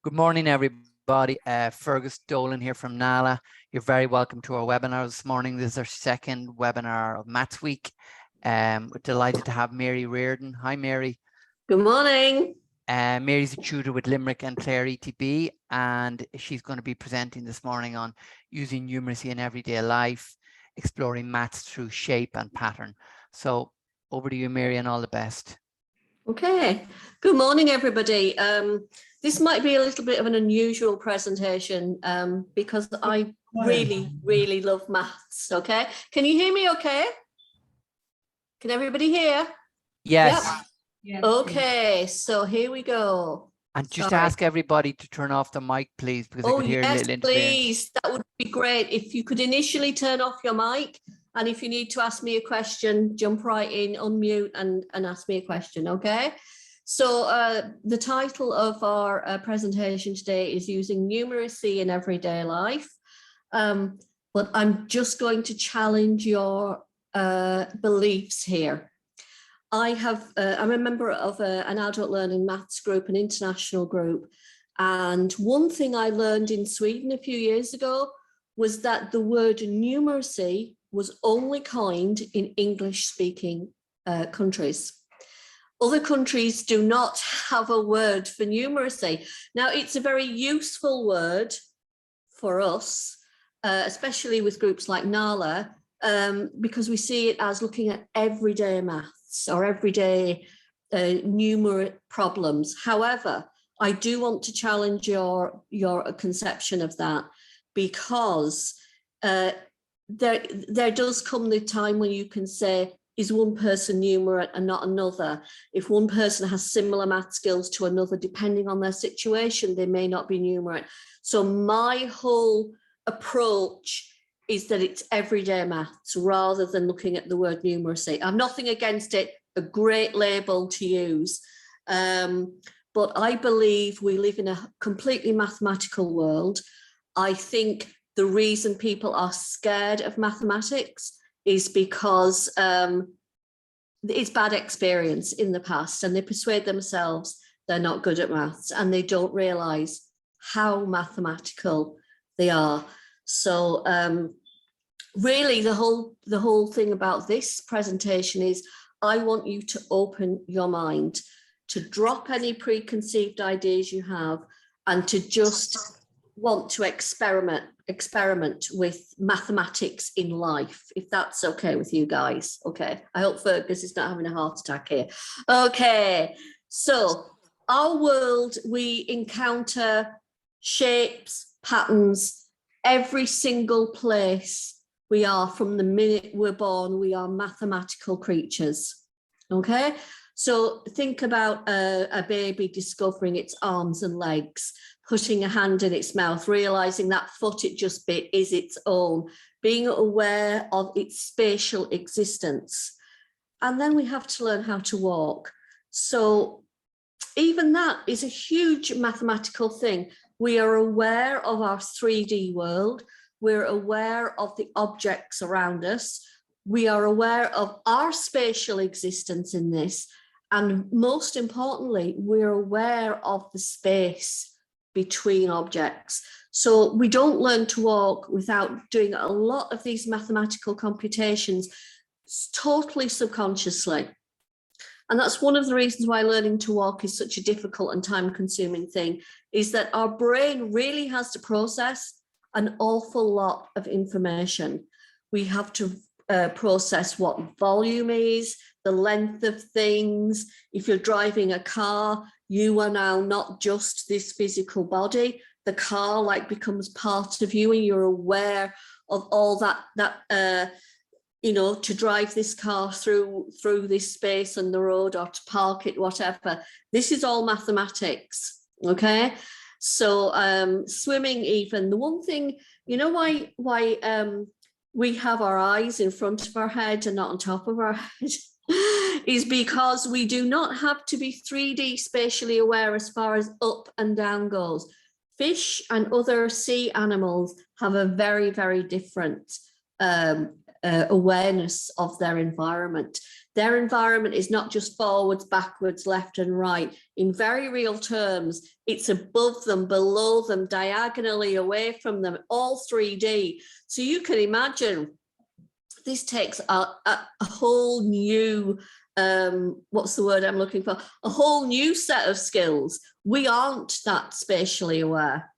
Good morning, everybody. Fergus Dolan here from NALA. You're very welcome to our webinar this morning. This is our second webinar of Maths Week. We're delighted to have Mary Reardon. Hi, Mary. Good morning. Mary's a tutor with Limerick and Clare ETB, and she's going to be presenting this morning on using numeracy in everyday life, exploring maths through shape and pattern. So over to you, Mary, and all the best. Okay. Good morning, everybody. This might be a little bit of an unusual presentation because I really love maths. Okay. Can you hear me okay? Can everybody hear? Yes. Yep. Yes. Okay, so here we go. And just ask everybody to turn off the mic, please, because I could hear a little interference. Please. That would be great. If you could initially turn off your mic, and if you need to ask me a question, jump right in, unmute and ask me a question, okay? So the title of our presentation today is using numeracy in everyday life. But I'm just going to challenge your beliefs here. I'm a member of an adult learning maths group, an international group. And one thing I learned in Sweden a few years ago was that the word numeracy was only coined in English-speaking countries. Other countries do not have a word for numeracy. Now, it's a very useful word for us, especially with groups like NALA, because we see it as looking at everyday maths or everyday numeric problems. However, I do want to challenge your conception of that, because there does come the time when you can say, is one person numerate and not another? If one person has similar math skills to another, depending on their situation, they may not be numerate. So my whole approach is that it's everyday maths rather than looking at the word numeracy. I've nothing against it, a great label to use. But I believe we live in a completely mathematical world. I think the reason people are scared of mathematics is because it's bad experience in the past, and they persuade themselves they're not good at maths, and they don't realize how mathematical they are. So really the whole thing about this presentation is I want you to open your mind, to drop any preconceived ideas you have, and to just want to experiment with mathematics in life, if that's okay with you guys. Okay, I hope Fergus is not having a heart attack here. Okay, so our world, we encounter shapes, patterns, every single place we are. From the minute we're born, we are mathematical creatures. Okay, so think about a baby discovering its arms and legs, putting a hand in its mouth, realizing that foot it just bit is its own, being aware of its spatial existence. And then we have to learn how to walk. So even that is a huge mathematical thing. We are aware of our 3D world. We're aware of the objects around us. We are aware of our spatial existence in this. And most importantly, we're aware of the space between objects. So we don't learn to walk without doing a lot of these mathematical computations totally subconsciously. And that's one of the reasons why learning to walk is such a difficult and time-consuming thing, is that our brain really has to process an awful lot of information. We have to process what volume is, the length of things. If you're driving a car, you are now not just this physical body. The car becomes part of you, and you're aware of all that you know, to drive this car through this space on the road, or to park it, whatever. This is all mathematics, okay? So swimming, even the one thing, you know why we have our eyes in front of our head and not on top of our head, is because we do not have to be 3D spatially aware as far as up and down goes. Fish and other sea animals have a very, very different awareness of their environment. Their environment is not just forwards, backwards, left and right. In very real terms, it's above them, below them, diagonally away from them, all 3D. So you can imagine this takes a whole new, what's the word I'm looking for? A whole new set of skills. We aren't that spatially aware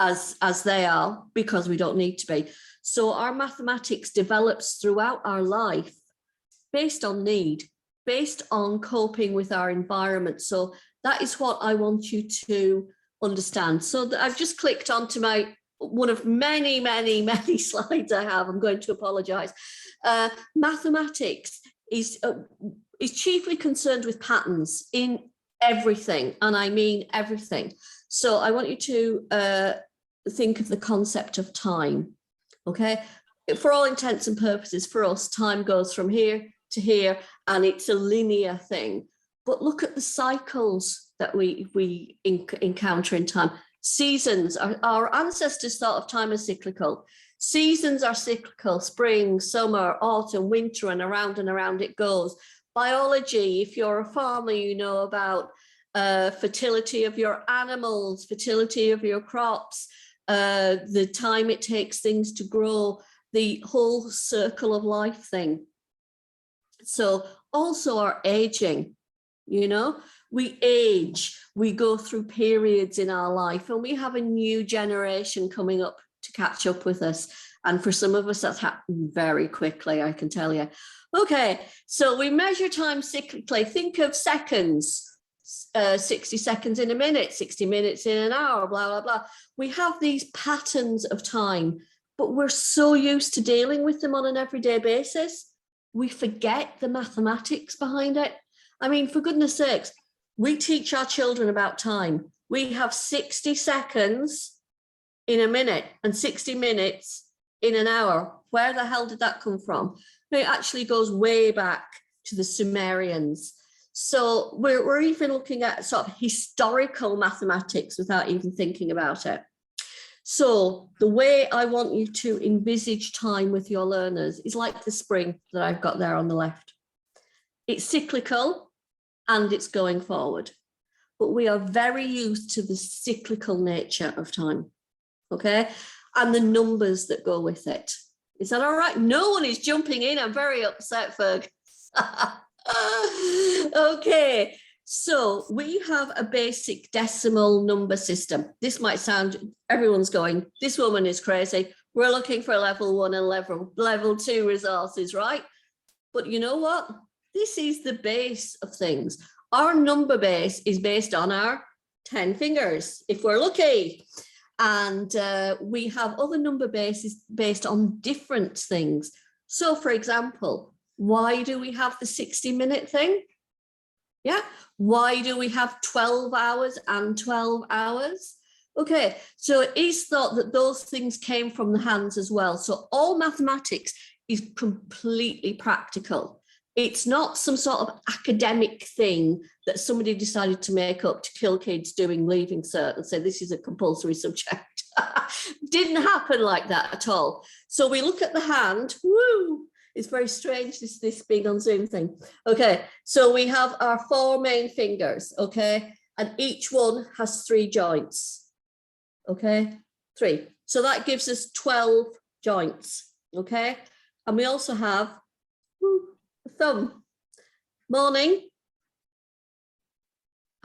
as they are, because we don't need to be. So our mathematics develops throughout our life based on need, based on coping with our environment. So that is what I want you to understand. So I've just clicked onto one of many, many, many slides I have. I'm going to apologize. Mathematics is chiefly concerned with patterns in everything, and I mean everything. So I want you to think of the concept of time, okay? For all intents and purposes, for us, time goes from here to here, and it's a linear thing. But look at the cycles that we encounter in time. Seasons, our ancestors thought of time as cyclical. Seasons are cyclical: spring, summer, autumn, winter, and around it goes. Biology, if you're a farmer, you know about fertility of your animals, fertility of your crops, the time it takes things to grow, the whole circle of life thing. So also our aging, you know, we age, we go through periods in our life, and we have a new generation coming up to catch up with us. And for some of us, that's happened very quickly, I can tell you. Okay, so we measure time cyclically. Think of seconds, 60 seconds in a minute, 60 minutes in an hour, blah, blah, blah. We have these patterns of time, but we're so used to dealing with them on an everyday basis, we forget the mathematics behind it. I mean, for goodness sakes, we teach our children about time. We have 60 seconds in a minute and 60 minutes in an hour. Where the hell did that come from? It actually goes way back to the Sumerians. So we're even looking at sort of historical mathematics without even thinking about it. So the way I want you to envisage time with your learners is like the spring that I've got there on the left. It's cyclical and it's going forward, but we are very used to the cyclical nature of time, okay? And the numbers that go with it. Is that all right? No one is jumping in. I'm very upset, Ferg. Okay, so we have a basic decimal number system. This might sound, everyone's going, this woman is crazy. We're looking for level 1 and level 2 resources, right? But you know what? This is the base of things. Our number base is based on our 10 fingers, if we're lucky. And we have other number bases based on different things. So for example, why do we have the 60-minute thing? Yeah. Why do we have 12 hours and 12 hours? Okay, so it is thought that those things came from the hands as well. So all mathematics is completely practical. It's not some sort of academic thing that somebody decided to make up to kill kids doing Leaving Cert and say this is a compulsory subject. Didn't happen like that at all. So we look at the hand. Woo! It's very strange, this being on Zoom thing. Okay, so we have our 4 main fingers, okay? And each one has 3 joints, okay? 3. So that gives us 12 joints, okay? And we also have a thumb. Morning,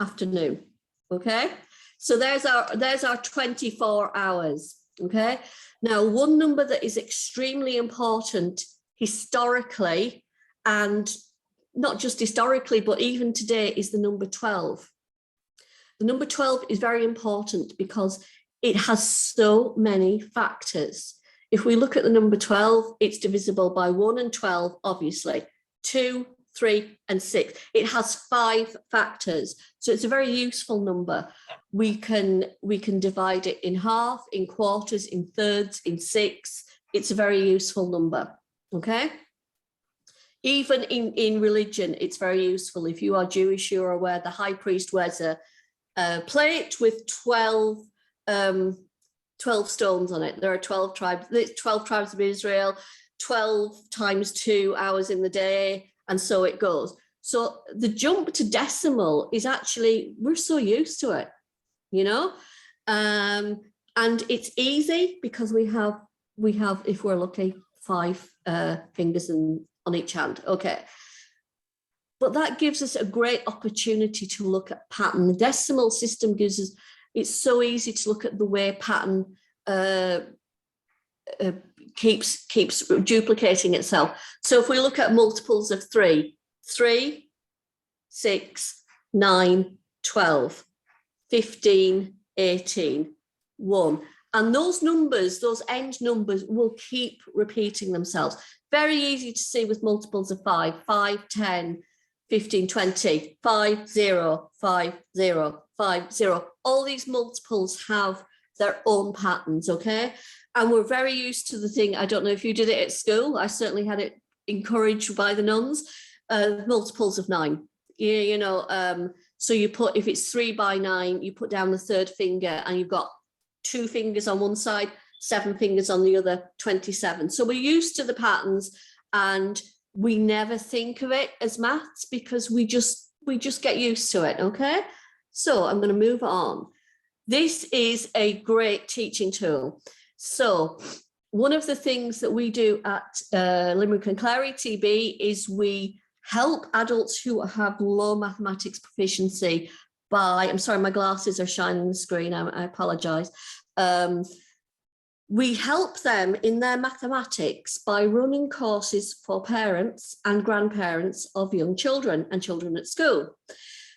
afternoon, okay? So there's our 24 hours, okay? Now, one number that is extremely important historically, and not just historically, but even today, is the number 12. The number 12 is very important because it has so many factors. If we look at the number 12, it's divisible by 1 and 12, obviously, 2, 3, and 6. It has 5 factors, so it's a very useful number. We can divide it in half, in quarters, in thirds, in 6. It's a very useful number. Okay, even in religion, it's very useful. If you are Jewish, you're aware the high priest wears a plate with 12 stones on it. There are 12 tribes. There's 12 tribes of Israel, 12 times 2 hours in the day, And so it goes. So the jump to decimal is actually, we're so used to it, you know, and it's easy because we have, if we're lucky, 5 fingers on each hand. Okay. But that gives us a great opportunity to look at pattern. The decimal system gives us, it's so easy to look at the way pattern keeps duplicating itself. So if we look at multiples of 3, 3, 6, 9, 12, 15, 18, 1. And those numbers, those end numbers will keep repeating themselves. Very easy to see with multiples of 5, 5, 10, 15, 20, 5, 0, 5, 0, 5, 0. All these multiples have their own patterns, okay? And we're very used to the thing, I don't know if you did it at school, I certainly had it encouraged by the nuns, multiples of 9. You know, so you put, if it's 3 by 9, you put down the third finger and you've got 2 fingers on one side, 7 fingers on the other, 27. So we're used to the patterns and we never think of it as maths because we just get used to it, okay? So I'm going to move on. This is a great teaching tool. So one of the things that we do at Limerick and Clary TB is we help adults who have low mathematics proficiency by, I'm sorry, my glasses are shining on the screen, I apologise. We help them in their mathematics by running courses for parents and grandparents of young children and children at school.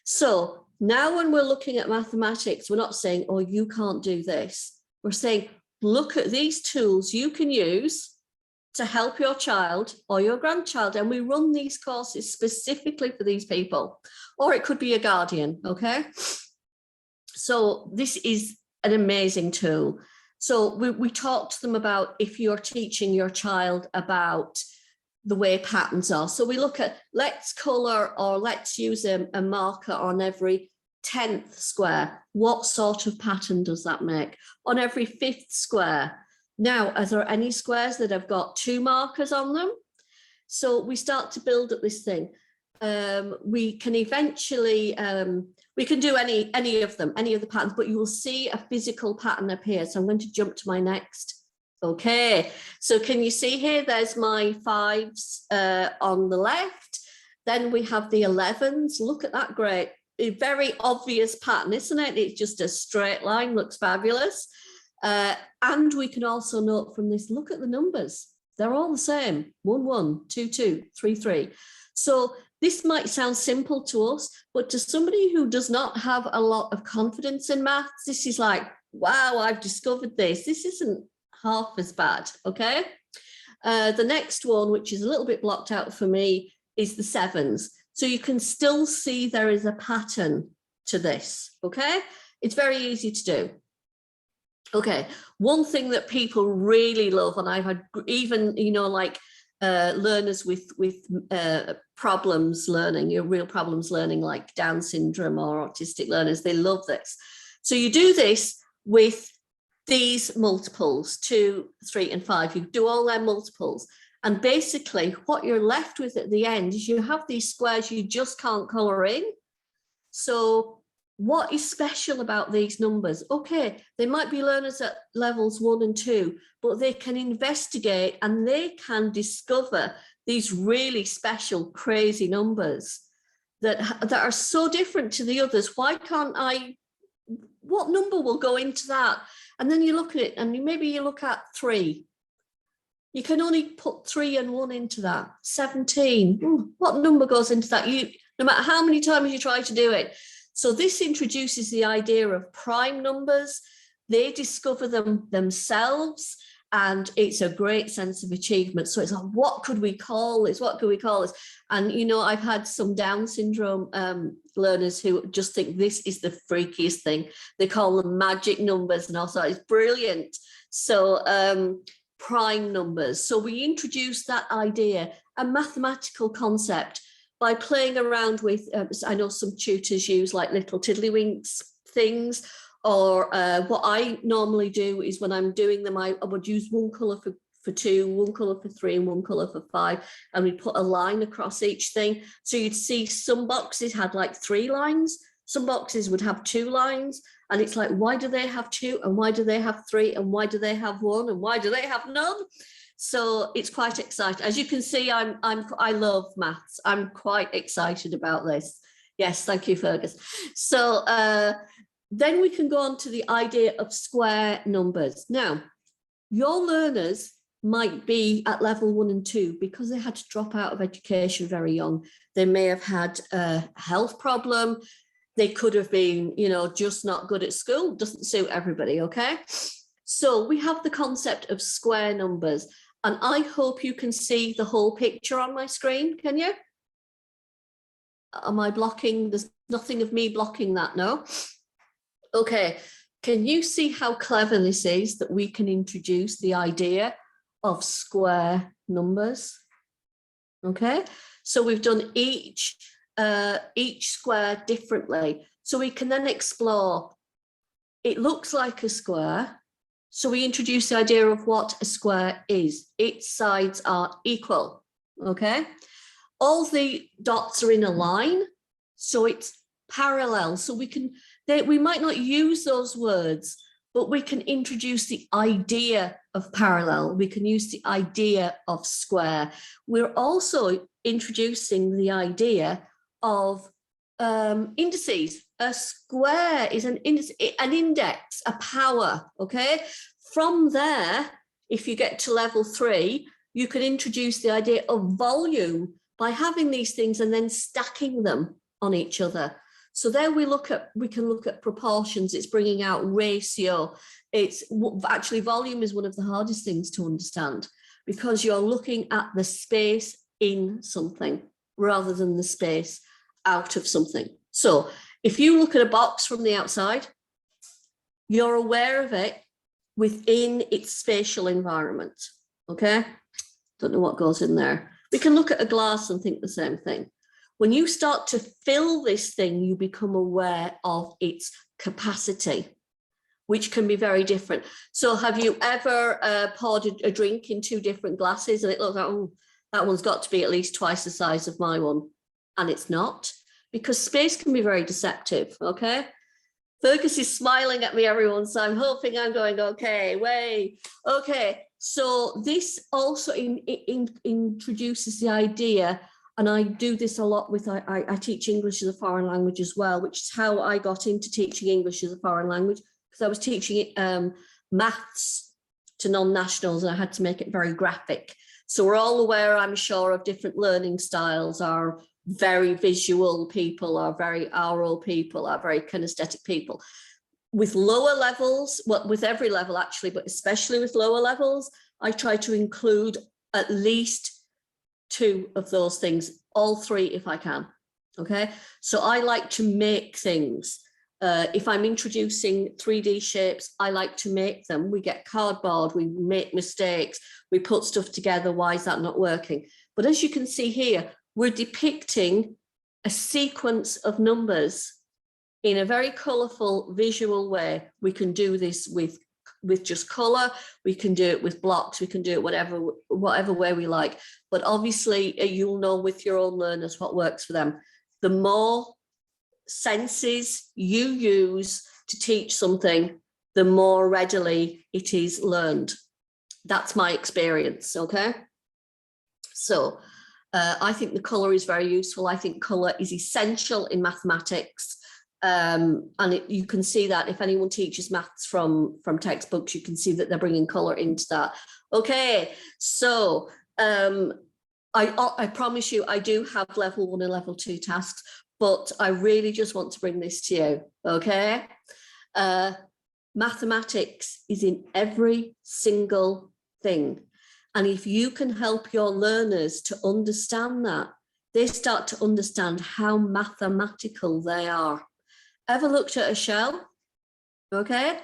So now when we're looking at mathematics, we're not saying, oh, you can't do this. We're saying, look at these tools you can use to help your child or your grandchild. And we run these courses specifically for these people, or it could be a guardian, okay? So this is an amazing tool. So we talk to them about if you're teaching your child about the way patterns are. So we look at, let's colour or let's use a marker on every 10th square. What sort of pattern does that make? On every 5th square. Now, are there any squares that have got 2 markers on them? So we start to build up this thing. We can eventually, we can do any of them, any of the patterns, but you will see a physical pattern appear. So I'm going to jump to my next. Okay, so can you see here, there's my 5s on the left. Then we have the 11s. Look at that, great. A very obvious pattern, isn't it? It's just a straight line, looks fabulous. And we can also note from this, look at the numbers. They're all the same, 1, 1, 2, 2, 3, 3. So this might sound simple to us, but to somebody who does not have a lot of confidence in maths, this is like, wow, I've discovered this. This isn't half as bad, okay? The next one, which is a little bit blocked out for me, is the 7s. So you can still see there is a pattern to this, okay? It's very easy to do. Okay, one thing that people really love, and I've had even, you know, like learners with problems learning, real problems learning, like Down syndrome or autistic learners, they love this. So you do this with these multiples, 2, 3, and 5. You do all their multiples. And basically what you're left with at the end is you have these squares you just can't colour in. So what is special about these numbers? Okay, they might be learners at levels 1 and 2, but they can investigate and they can discover these really special, crazy numbers that are so different to the others. Why can't I, what number will go into that? And then you look at it and maybe you look at 3. You can only put 3 and 1 into that. 17, what number goes into that? No matter how many times you try to do it. So this introduces the idea of prime numbers. They discover them themselves, and it's a great sense of achievement. So it's like, what could we call this? What could we call this? And, you know, I've had some Down syndrome learners who just think this is the freakiest thing. They call them magic numbers, and also it's brilliant. So prime numbers. So we introduced that idea, a mathematical concept, by playing around with, I know some tutors use like little tiddlywinks things, or what I normally do is when I'm doing them, I would use one colour for 2, one colour for 3, and one colour for 5, and we put a line across each thing. So you'd see some boxes had like 3 lines, some boxes would have 2 lines, and it's like, why do they have 2, and why do they have 3, and why do they have 1, and why do they have none? So it's quite exciting. As you can see, I love maths. I'm quite excited about this. Yes, thank you, Fergus. So then we can go on to the idea of square numbers. Now, your learners might be at level 1 and 2 because they had to drop out of education very young. They may have had a health problem. They could have been, you know, just not good at school. Doesn't suit everybody, okay? So we have the concept of square numbers, and I hope you can see the whole picture on my screen. Can you? Am I blocking? There's nothing of me blocking that, no? Okay, can you see how clever this is, that we can introduce the idea of square numbers? Okay, so we've done each square differently. So we can then explore, it looks like a square. So we introduce the idea of what a square is. Its sides are equal, okay? All the dots are in a line, so it's parallel. So we might not use those words, but we can introduce the idea of parallel. We can use the idea of square. We're also introducing the idea of indices. A square is an index, a power, okay? From there, if you get to level 3, you can introduce the idea of volume by having these things and then stacking them on each other. So there we can look at proportions. It's bringing out ratio. It's actually, volume is one of the hardest things to understand because you're looking at the space in something rather than the space out of something. So if you look at a box from the outside, you're aware of it within its spatial environment, okay? Don't know what goes in there. We can look at a glass and think the same thing. When you start to fill this thing, you become aware of its capacity, which can be very different. So have you ever poured a drink in 2 different glasses and it looks like, oh, that one's got to be at least twice the size of my one? And it's not, because space can be very deceptive, okay? Fergus is smiling at me, everyone, so I'm hoping I'm going okay, way. Okay, so this also introduces the idea, and I do this a lot with, I teach English as a foreign language as well, which is how I got into teaching English as a foreign language, because I was teaching maths to non-nationals and I had to make it very graphic. So we're all aware, I'm sure, of different learning styles. Our very visual people, are very oral people, are very kinesthetic people. With lower levels, well, with every level actually, but especially with lower levels, I try to include at least 2 of those things, all 3 if I can, okay? So I like to make things. If I'm introducing 3D shapes, I like to make them. We get cardboard, we make mistakes, we put stuff together, why is that not working? But as you can see here, we're depicting a sequence of numbers in a very colourful visual way. We can do this with just colour, we can do it with blocks, we can do it whatever way we like. But obviously you'll know with your own learners what works for them. The more senses you use to teach something, the more readily it is learned. That's my experience, okay? So I think the colour is very useful. I think colour is essential in mathematics. And you can see that if anyone teaches maths from textbooks, you can see that they're bringing colour into that. Okay, so I promise you, I do have level 1 and level 2 tasks, but I really just want to bring this to you, okay? Mathematics is in every single thing. And if you can help your learners to understand that, they start to understand how mathematical they are. Ever looked at a shell? Okay.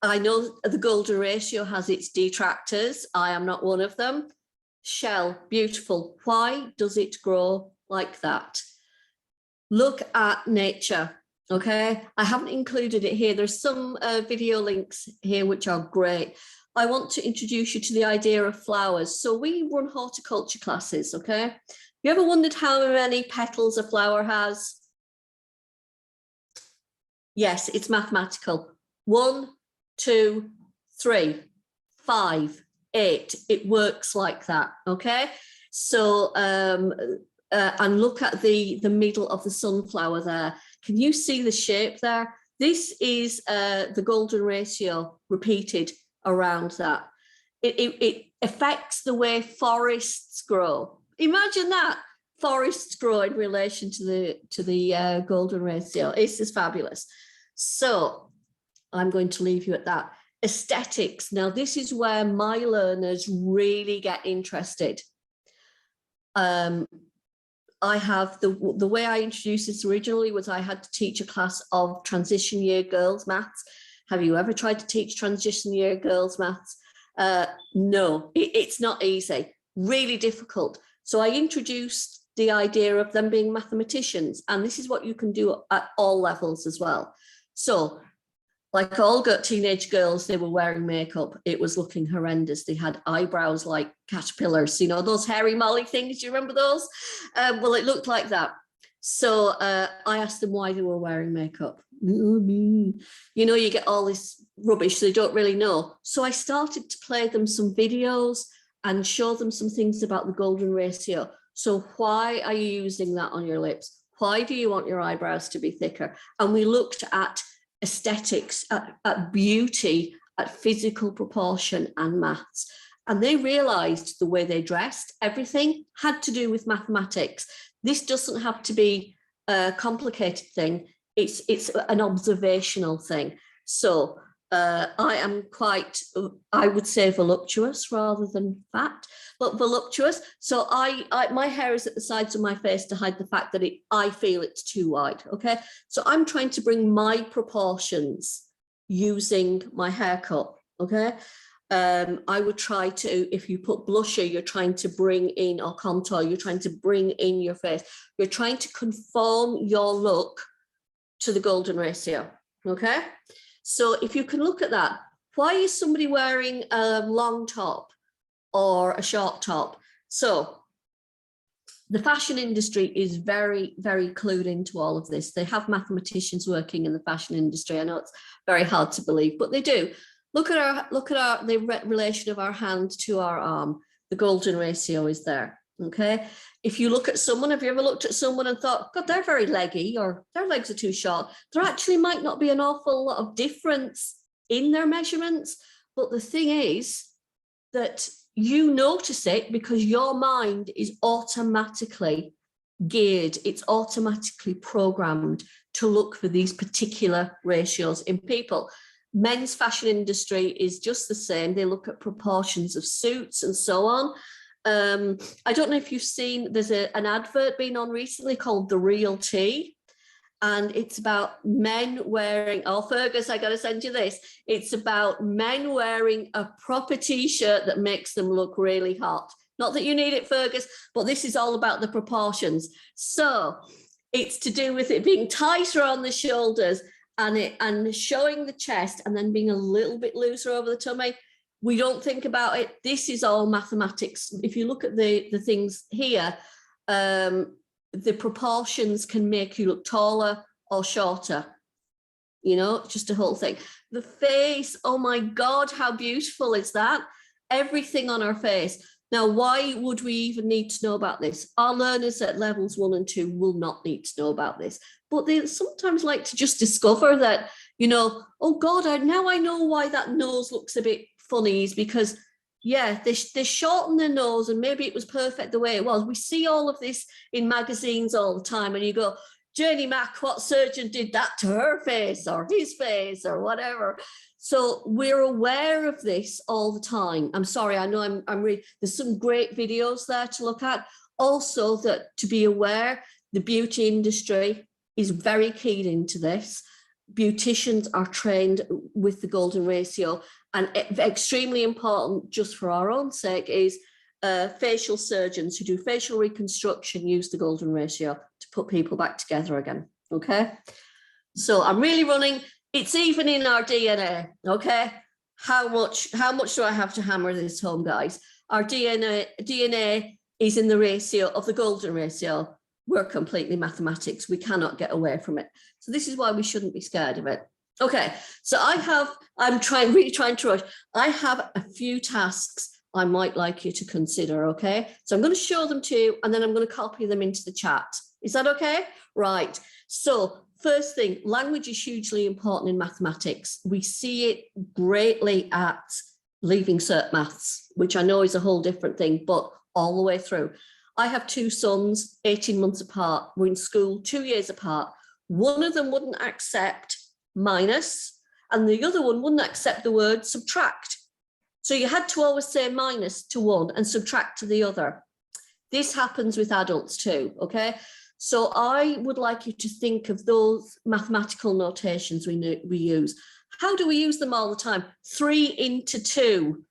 I know the golden ratio has its detractors. I am not one of them. Shell, beautiful. Why does it grow like that? Look at nature. Okay. I haven't included it here. There's some video links here which are great. I want to introduce you to the idea of flowers. So we run horticulture classes, okay? You ever wondered how many petals a flower has? Yes, it's mathematical. 1, 2, 3, 5, 8. It works like that, okay? So, and look at the middle of the sunflower there. Can you see the shape there? This is the golden ratio repeated around that. It affects the way forests grow. Imagine that, forests grow in relation to the golden ratio. This is fabulous. So I'm going to leave you at that. Aesthetics. Now, this is where my learners really get interested. I have the way I introduced this originally was I had to teach a class of transition year girls maths. Have you ever tried to teach transition year girls maths? No, it's not easy, really difficult. So I introduced the idea of them being mathematicians, and this is what you can do at all levels as well. So like all teenage girls, they were wearing makeup. It was looking horrendous. They had eyebrows like caterpillars, you know, those hairy molly things. Do you remember those? Well, it looked like that. So I asked them why they were wearing makeup. You know, you get all this rubbish they don't really know. So I started to play them some videos and show them some things about the golden ratio. So why are you using that on your lips? Why do you want your eyebrows to be thicker? And we looked at aesthetics, at beauty, at physical proportion and maths. And they realized the way they dressed, everything had to do with mathematics. This doesn't have to be a complicated thing. It's an observational thing. So I am quite, I would say voluptuous rather than fat, but voluptuous. So my hair is at the sides of my face to hide the fact that I feel it's too wide, okay? So I'm trying to bring my proportions using my haircut, okay? I would try to, if you put blusher, you're trying to bring in, or contour, you're trying to bring in your face. You're trying to conform your look to the golden ratio, okay? So if you can look at that, why is somebody wearing a long top or a short top? So the fashion industry is very, very clued into all of this. They have mathematicians working in the fashion industry. I know it's very hard to believe, but they do. Look at the relation of our hand to our arm. The golden ratio is there, okay? If you look at someone, have you ever looked at someone and thought, God, they're very leggy, or their legs are too short? There actually might not be an awful lot of difference in their measurements, but the thing is that you notice it because your mind is automatically geared, it's automatically programmed to look for these particular ratios in people. Men's fashion industry is just the same. They look at proportions of suits and so on. I don't know if you've seen, there's an advert being on recently called The Real Tea, and it's about men wearing, oh Fergus, I gotta send you this. It's about men wearing a proper t-shirt that makes them look really hot. Not that you need it, Fergus, but this is all about the proportions. So it's to do with it being tighter on the shoulders and showing the chest, and then being a little bit looser over the tummy. We don't think about it. This is all mathematics. If you look at the things here, the proportions can make you look taller or shorter. You know, just a whole thing. The face, oh my God, how beautiful is that? Everything on our face. Now, why would we even need to know about this? Our learners at levels 1 and 2 will not need to know about this, but they sometimes like to just discover that, you know, oh God, now I know why that nose looks a bit funny, is because, yeah, they shorten their nose and maybe it was perfect the way it was. We see all of this in magazines all the time, and you go, Janie Mack, what surgeon did that to her face or his face or whatever? So we're aware of this all the time. I'm sorry, I know I'm there's some great videos there to look at. Also, that to be aware, the beauty industry is very keyed into this. Beauticians are trained with the golden ratio, and extremely important, just for our own sake, is facial surgeons who do facial reconstruction use the golden ratio to put people back together again, okay? So I'm really running, it's even in our DNA, okay? how much do I have to hammer this home, guys? Our DNA is in the ratio of the golden ratio. We're completely mathematics. We cannot get away from it. So this is why we shouldn't be scared of it. Okay, so I'm really trying to rush. I have a few tasks I might like you to consider, okay? So I'm going to show them to you and then I'm going to copy them into the chat. Is that okay? Right. So first thing, language is hugely important in mathematics. We see it greatly at Leaving Cert Maths, which I know is a whole different thing, but all the way through. I have two sons, 18 months apart. We're in school 2 years apart. One of them wouldn't accept minus, and the other one wouldn't accept the word subtract. So you had to always say minus to one and subtract to the other. This happens with adults too, okay? So I would like you to think of those mathematical notations we use. How do we use them all the time? 3 into 2,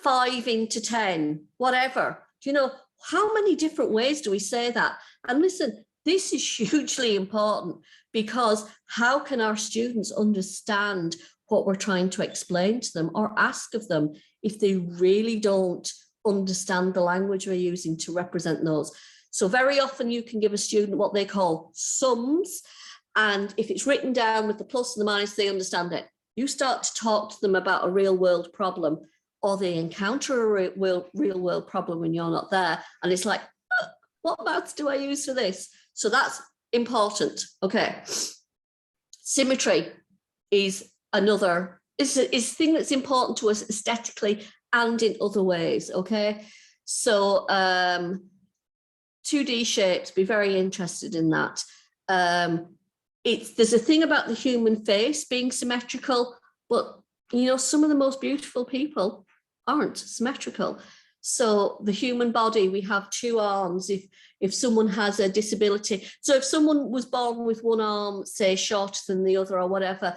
5 into 10, whatever. Do you know, how many different ways do we say that? And listen, this is hugely important, because how can our students understand what we're trying to explain to them or ask of them if they really don't understand the language we're using to represent those? So very often you can give a student what they call sums, and if it's written down with the plus and the minus, they understand it. You start to talk to them about a real world problem, or they encounter a real world problem when you're not there, and it's like, oh, what maths do I use for this? So that's important. Okay. Symmetry is another, is a thing that's important to us aesthetically and in other ways. Okay. So 2D shapes, be very interested in that. There's a thing about the human face being symmetrical, but you know, some of the most beautiful people aren't symmetrical. So the human body, we have 2 arms. If someone has a disability, so if someone was born with one arm, say shorter than the other or whatever,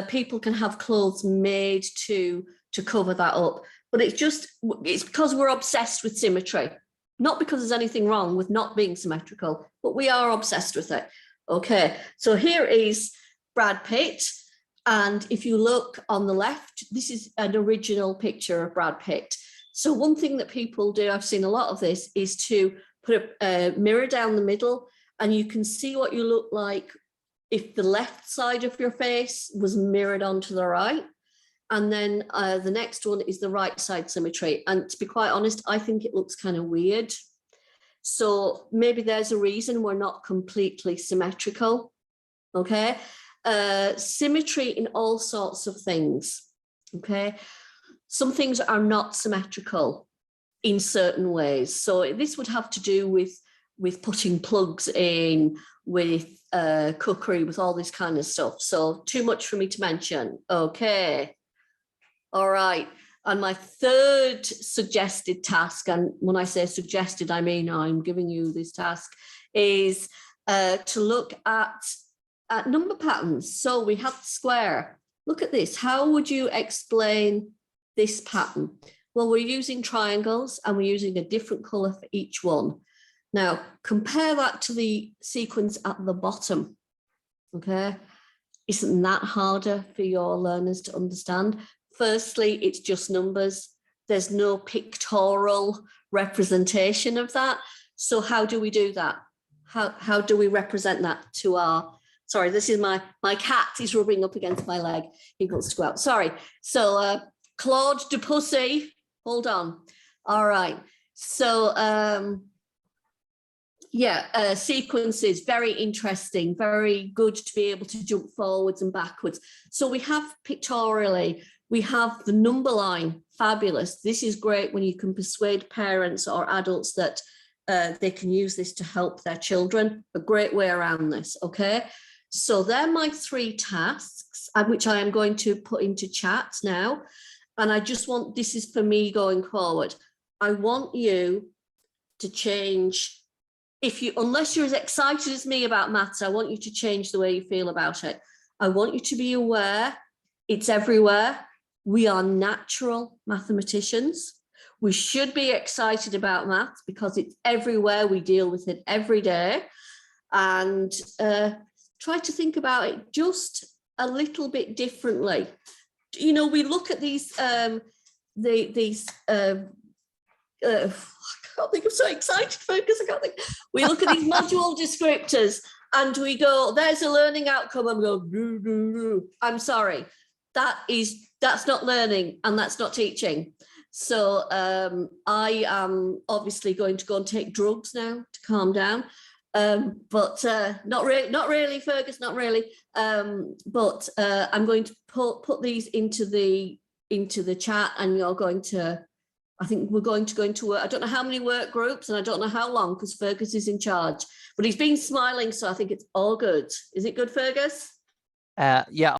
people can have clothes made to cover that up. But it's because we're obsessed with symmetry, not because there's anything wrong with not being symmetrical, but we are obsessed with it. Okay, so here is Brad Pitt. And if you look on the left, this is an original picture of Brad Pitt. So one thing that people do, I've seen a lot of this, is to put a mirror down the middle, and you can see what you look like if the left side of your face was mirrored onto the right. And then the next one is the right side symmetry. And to be quite honest, I think it looks kind of weird. So maybe there's a reason we're not completely symmetrical, okay? Symmetry in all sorts of things, okay? Some things are not symmetrical in certain ways. So this would have to do with putting plugs in, with cookery, with all this kind of stuff. So too much for me to mention. Okay. All right. And my third suggested task, and when I say suggested, I mean I'm giving you this task, is to look at number patterns. So we have the square. Look at this. How would you explain this pattern? Well, we're using triangles and we're using a different color for each one. Now, compare that to the sequence at the bottom, okay? Isn't that harder for your learners to understand? Firstly, it's just numbers. There's no pictorial representation of that. So how do we do that? How do we represent that to our, sorry, this is my cat is rubbing up against my leg. He wants to go out, sorry. So Claude Debussy, hold on. All right. So sequences, very interesting, very good to be able to jump forwards and backwards. So we have pictorially, we have the number line, fabulous. This is great when you can persuade parents or adults that they can use this to help their children. A great way around this, okay? So they're my 3 tasks, which I am going to put into chat now. And I just want, this is for me going forward. I want you to change, unless you're as excited as me about maths, I want you to change the way you feel about it. I want you to be aware it's everywhere. We are natural mathematicians. We should be excited about maths because it's everywhere. We deal with it every day. And try to think about it just a little bit differently. you know, we look at these I can't think, I'm so excited, Fergus, I can't think. We look at these module descriptors and we go, there's a learning outcome, and we go, doo, doo, doo. I'm sorry, that's not learning and that's not teaching. So I am obviously going to go and take drugs now to calm down. But not really, Fergus, not really. But I'm going to put these into the chat, and you're going to, I think we're going to go into work. I don't know how many work groups, and I don't know how long, because Fergus is in charge, but he's been smiling, so I think it's all good. Is it good, Fergus? Yeah.